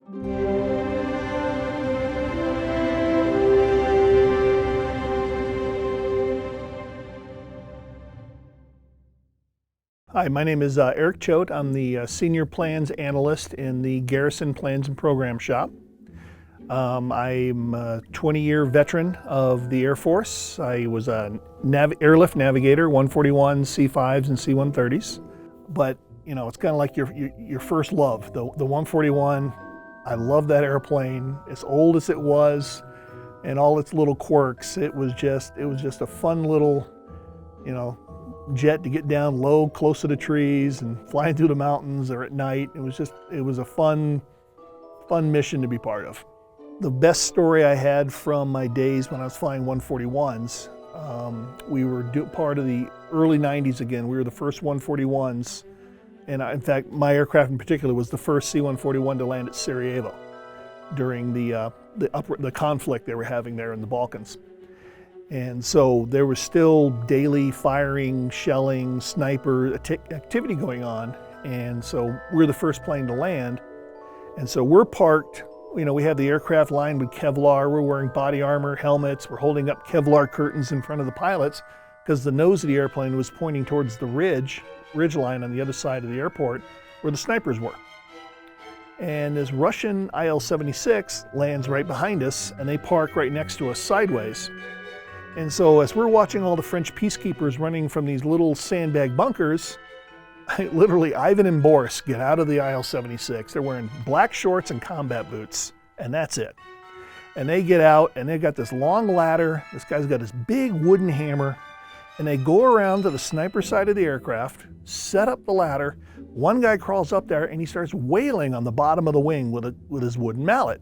Hi, my name is Eric Choate. I'm the Senior Plans Analyst in the Garrison Plans and Program Shop. I'm a 20-year veteran of the Air Force. I was a airlift navigator, 141, C-5s and C-130s. But, you know, it's kind of like your first love. The 141, I love that airplane. As old as it was and all its little quirks, it was just a fun little, you know, jet to get down low, close to the trees and flying through the mountains or at night. It was a fun mission to be part of. The best story I had from my days when I was flying 141s, we were part of the early 90s again. We were the first 141s. And in fact, my aircraft in particular was the first C-141 to land at Sarajevo during the conflict they were having there in the Balkans. And so there was still daily firing, shelling, sniper activity going on. And so we're the first plane to land. And so we're parked, you know, we have the aircraft lined with Kevlar. We're wearing body armor, helmets. We're holding up Kevlar curtains in front of the pilots because the nose of the airplane was pointing towards the ridge line on the other side of the airport where the snipers were. And this Russian IL-76 lands right behind us, and they park right next to us sideways. And so as we're watching all the French peacekeepers running from these little sandbag bunkers, literally Ivan and Boris get out of the IL-76. They're wearing black shorts and combat boots, and that's it. And they get out, and they've got this long ladder. This guy's got this big wooden hammer, and they go around to the sniper side of the aircraft, set up the ladder. One guy crawls up there, and he starts wailing on the bottom of the wing with his wooden mallet.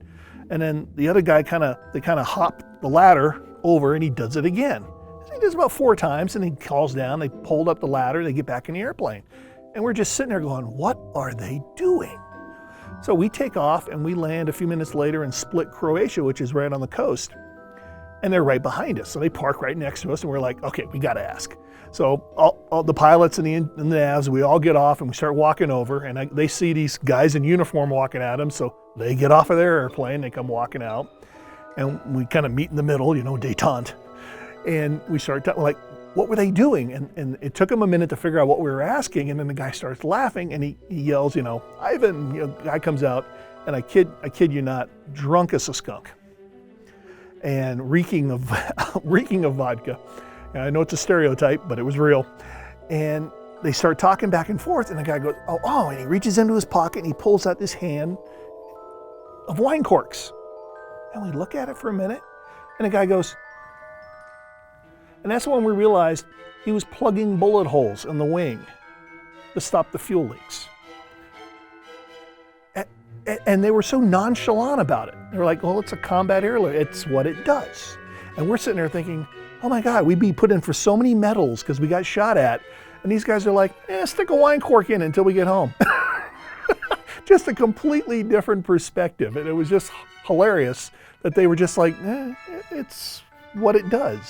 And then the other guy they kind of hop the ladder over, and he does it again. He does about 4 times, and he calls down, they hold up the ladder, they get back in the airplane. And we're just sitting there going, what are they doing? So we take off, and we land a few minutes later in Split, Croatia, which is right on the coast. And they're right behind us. So they park right next to us, and we're like, okay, we got to ask. So all the pilots and the navs, we all get off, and we start walking over, and they see these guys in uniform walking at them, so they get off of their airplane, they come walking out. And we kind of meet in the middle, you know, détente. And we start talking, like, what were they doing? And it took him a minute to figure out what we were asking. And then the guy starts laughing, and he yells, you know, Ivan, you know, guy comes out, and I kid you not, drunk as a skunk and reeking of vodka. And I know it's a stereotype, but it was real. And they start talking back and forth, and the guy goes, oh, and he reaches into his pocket, and he pulls out this hand of wine corks. And we look at it for a minute, and the guy goes, and that's when we realized he was plugging bullet holes in the wing to stop the fuel leaks. And they were so nonchalant about it. They were like, well, it's a combat airlift. It's what it does. And we're sitting there thinking, oh my God, we'd be put in for so many medals because we got shot at. And these guys are like, stick a wine cork in until we get home. Just a completely different perspective. And it was just hilarious that they were just like, it's what it does.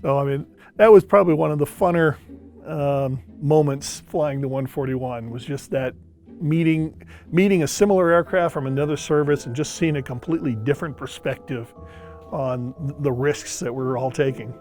So, I mean, that was probably one of the funner moments flying the 141, was just that meeting a similar aircraft from another service and just seeing a completely different perspective on the risks that we were all taking.